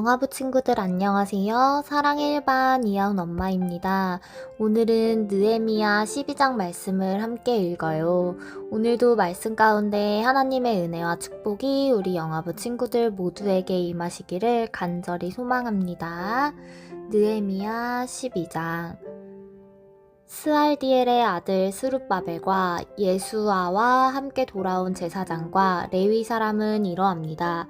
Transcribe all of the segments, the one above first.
영화부 친구들 안녕하세요. 사랑의 일반 이하운 엄마입니다. 오늘은 느헤미야 12장 말씀을 함께 읽어요. 오늘도 말씀 가운데 하나님의 은혜와 축복이 우리 영화부 친구들 모두에게 임하시기를 간절히 소망합니다. 느헤미야 12장 스알디엘의 아들 스룹바벨과 예수아와 함께 돌아온 제사장과 레위 사람은 이러합니다.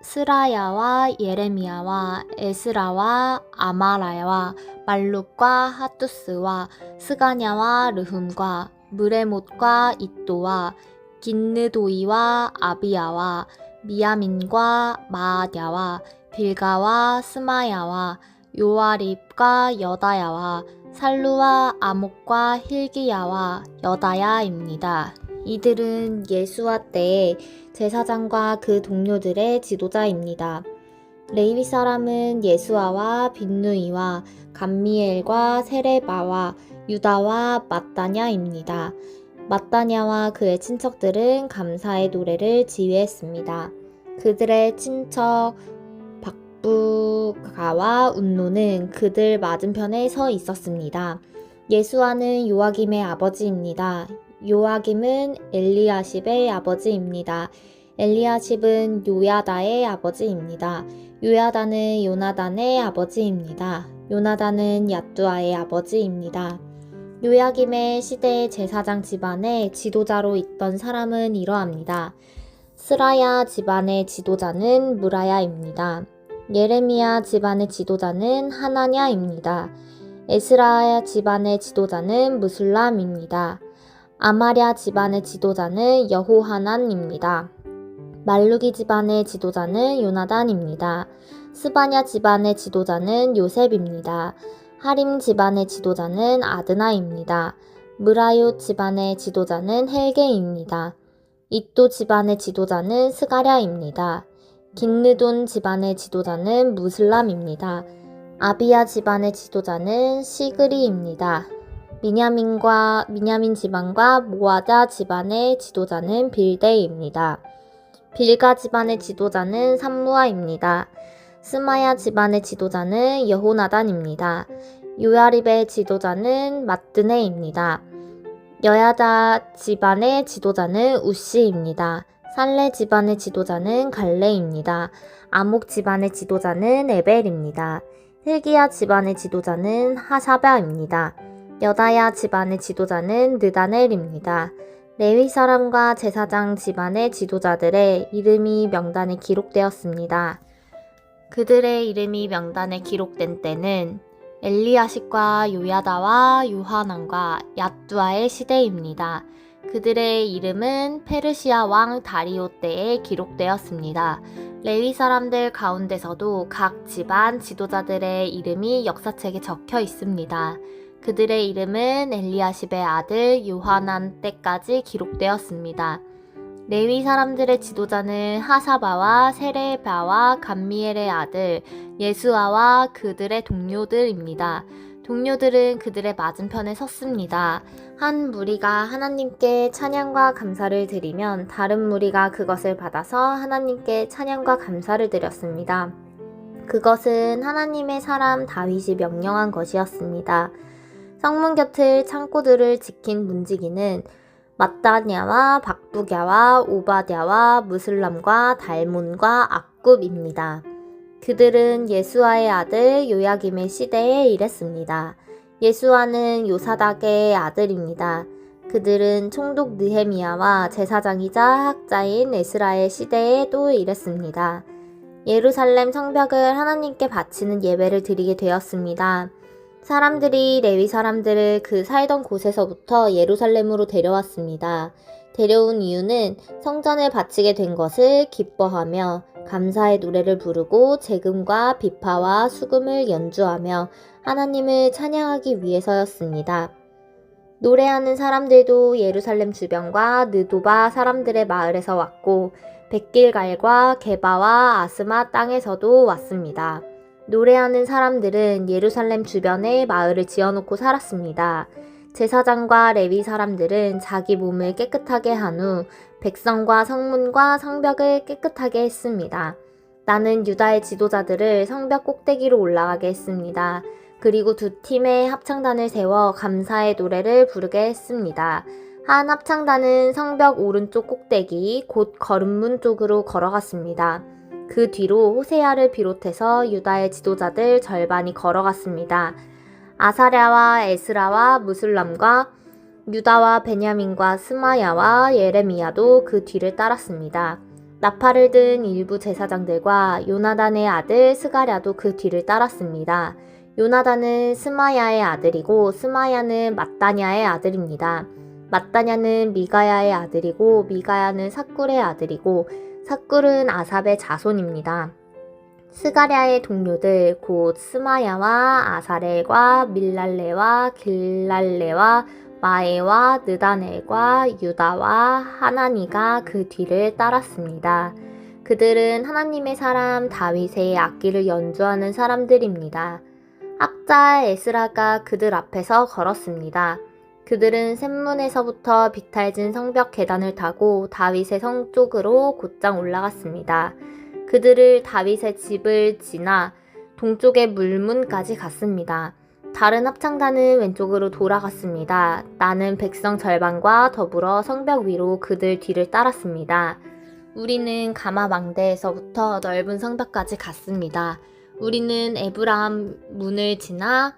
스라야와 예레미야와 에스라와 아마라야와 말룩과 하투스와 스가냐와 르훔과 무레못과 잇도와 긴느도이와 아비야와 미야민과 마아랴와 빌가와 스마야와 요아립과 여다야와 살루와 아목과 힐기야와 여다야입니다. 이들은 예수와 때의 제사장과 그 동료들의 지도자입니다. 레위 사람은 예수아와 빈누이와 감미엘과 세레바와 유다와 마따냐입니다. 마따냐와 그의 친척들은 감사의 노래를 지휘했습니다. 그들의 친척 박부가와 운노는 그들 맞은편에 서 있었습니다. 예수아는 요아김의 아버지입니다. 요아김은 엘리야십의 아버지입니다. 엘리야십은 요야다의 아버지입니다. 요야다는 요나단의 아버지입니다. 요나단은 얏두아의 아버지입니다. 요야김의 시대의 제사장 집안의 지도자로 있던 사람은 이러합니다. 스라야 집안의 지도자는 무라야입니다. 예레미야 집안의 지도자는 하나냐입니다. 에스라 집안의 지도자는 무술람입니다. 아마랴 집안의 지도자는 여호하난입니다. 말루기 집안의 지도자는 요나단입니다. 스바냐 집안의 지도자는 요셉입니다. 하림 집안의 지도자는 아드나입니다. 무라요 집안의 지도자는 헬게입니다. 잇도 집안의 지도자는 스가랴입니다. 긴느돈 집안의 지도자는 무슬람입니다. 아비야 집안의 지도자는 시그리입니다. 미냐민 집안과 모아다 집안의 지도자는 빌데입니다. 빌가 집안의 지도자는 삼무아입니다. 스마야 집안의 지도자는 여호나단입니다. 요아립의 지도자는 마뜨네입니다. 여야다 집안의 지도자는 우시입니다. 살레 집안의 지도자는 갈레입니다. 아목 집안의 지도자는 에벨입니다. 힐기야 집안의 지도자는 하사바입니다. 여다야 집안의 지도자는 느다넬입니다. 레위 사람과 제사장 집안의 지도자들의 이름이 명단에 기록되었습니다. 그들의 이름이 명단에 기록된 때는 엘리야십과 요야다와 요하난과 얏두아의 시대입니다. 그들의 이름은 페르시아 왕 다리오 때에 기록되었습니다. 레위 사람들 가운데서도 각 집안 지도자들의 이름이 역사책에 적혀 있습니다. 그들의 이름은 엘리야십의 아들 요하난 때까지 기록되었습니다. 레위 사람들의 지도자는 하사바와 세레바와 감미엘의 아들 예수아와 그들의 동료들입니다. 동료들은 그들의 맞은편에 섰습니다. 한 무리가 하나님께 찬양과 감사를 드리면 다른 무리가 그것을 받아서 하나님께 찬양과 감사를 드렸습니다. 그것은 하나님의 사람 다윗이 명령한 것이었습니다. 성문 곁을 창고들을 지킨 문지기는 마따냐와 박부갸와 오바댜와 무슬람과 달몬과 악굽입니다. 그들은 예수아의 아들 요야김의 시대에 일했습니다. 예수아는 요사닥의 아들입니다. 그들은 총독 느헤미야와 제사장이자 학자인 에스라의 시대에 또 일했습니다. 예루살렘 성벽을 하나님께 바치는 예배를 드리게 되었습니다. 사람들이 레위 사람들을 그 살던 곳에서부터 예루살렘으로 데려왔습니다. 데려온 이유는 성전을 바치게 된 것을 기뻐하며 감사의 노래를 부르고 제금과 비파와 수금을 연주하며 하나님을 찬양하기 위해서였습니다. 노래하는 사람들도 예루살렘 주변과 느도바 사람들의 마을에서 왔고 백길갈과 게바와 아스마 땅에서도 왔습니다. 노래하는 사람들은 예루살렘 주변에 마을을 지어놓고 살았습니다. 제사장과 레위 사람들은 자기 몸을 깨끗하게 한 후 백성과 성문과 성벽을 깨끗하게 했습니다. 나는 유다의 지도자들을 성벽 꼭대기로 올라가게 했습니다. 그리고 두 팀의 합창단을 세워 감사의 노래를 부르게 했습니다. 한 합창단은 성벽 오른쪽 꼭대기, 곧 거름문 쪽으로 걸어갔습니다. 그 뒤로 호세아를 비롯해서 유다의 지도자들 절반이 걸어갔습니다. 아사랴와 에스라와 무술람과 유다와 베냐민과 스마야와 예레미야도 그 뒤를 따랐습니다. 나팔을 든 일부 제사장들과 요나단의 아들 스가랴도 그 뒤를 따랐습니다. 요나단은 스마야의 아들이고 스마야는 mat단야의 아들입니다. mat단야는 미가야의 아들이고 미가야는 삭굴의 아들이고 삭굴은 아삽의 자손입니다. 스가랴의 동료들 곧 스마야와 아사렐과 밀랄레와 길랄레와 마에와 느다넬과 유다와 하나니가 그 뒤를 따랐습니다. 그들은 하나님의 사람 다윗의 악기를 연주하는 사람들입니다. 악자 에스라가 그들 앞에서 걸었습니다. 그들은 샘문에서부터 비탈진 성벽 계단을 타고 다윗의 성 쪽으로 곧장 올라갔습니다. 그들을 다윗의 집을 지나 동쪽의 물문까지 갔습니다. 다른 합창단은 왼쪽으로 돌아갔습니다. 나는 백성 절반과 더불어 성벽 위로 그들 뒤를 따랐습니다. 우리는 가마 망대에서부터 넓은 성벽까지 갔습니다. 우리는 에브라함 문을 지나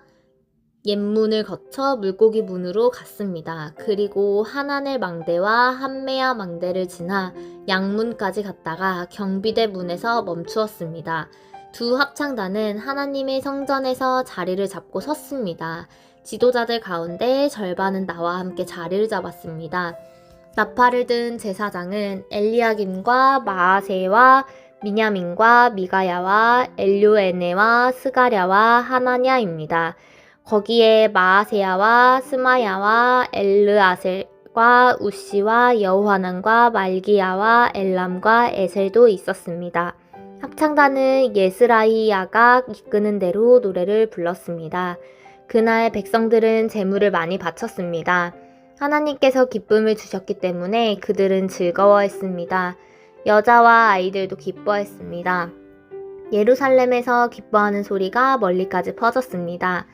옛문을 거쳐 물고기 문으로 갔습니다. 그리고 하나넬 망대와 한메아 망대를 지나 양문까지 갔다가 경비대 문에서 멈추었습니다. 두 합창단은 하나님의 성전에서 자리를 잡고 섰습니다. 지도자들 가운데 절반은 나와 함께 자리를 잡았습니다. 나팔을 든 제사장은 엘리야김과 마아세와 미냐민과 미가야와 엘요에네와 스가랴와 하나냐입니다. 거기에 마아세야와 스마야와 엘르아셀과 우시와 여호하난과 말기야와 엘람과 에셀도 있었습니다. 합창단은 예스라히야가 이끄는 대로 노래를 불렀습니다. 그날 백성들은 제물을 많이 바쳤습니다. 하나님께서 기쁨을 주셨기 때문에 그들은 즐거워했습니다. 여자와 아이들도 기뻐했습니다. 예루살렘에서 기뻐하는 소리가 멀리까지 퍼졌습니다.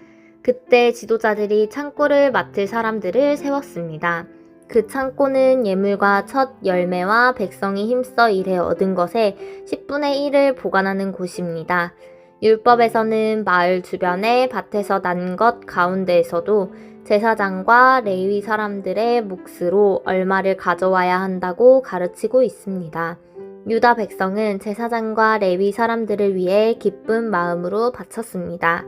그때 지도자들이 창고를 맡을 사람들을 세웠습니다. 그 창고는 예물과 첫 열매와 백성이 힘써 일해 얻은 것의 10분의 1을 보관하는 곳입니다. 율법에서는 마을 주변의 밭에서 난 것 가운데에서도 제사장과 레위 사람들의 몫으로 얼마를 가져와야 한다고 가르치고 있습니다. 유다 백성은 제사장과 레위 사람들을 위해 기쁜 마음으로 바쳤습니다.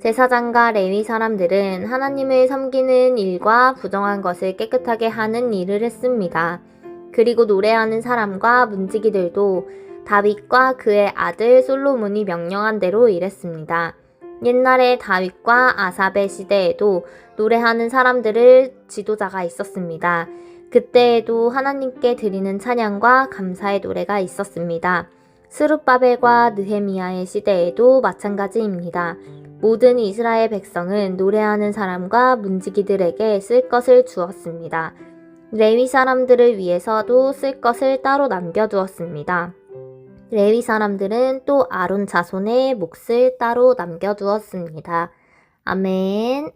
제사장과 레위 사람들은 하나님을 섬기는 일과 부정한 것을 깨끗하게 하는 일을 했습니다. 그리고 노래하는 사람과 문지기들도 다윗과 그의 아들 솔로몬이 명령한 대로 일했습니다. 옛날에 다윗과 아삽의 시대에도 노래하는 사람들을 지도자가 있었습니다. 그때에도 하나님께 드리는 찬양과 감사의 노래가 있었습니다. 스룹바벨과 느헤미야의 시대에도 마찬가지입니다. 모든 이스라엘 백성은 노래하는 사람과 문지기들에게 쓸 것을 주었습니다. 레위 사람들을 위해서도 쓸 것을 따로 남겨두었습니다. 레위 사람들은 또 아론 자손의 몫을 따로 남겨두었습니다. 아멘.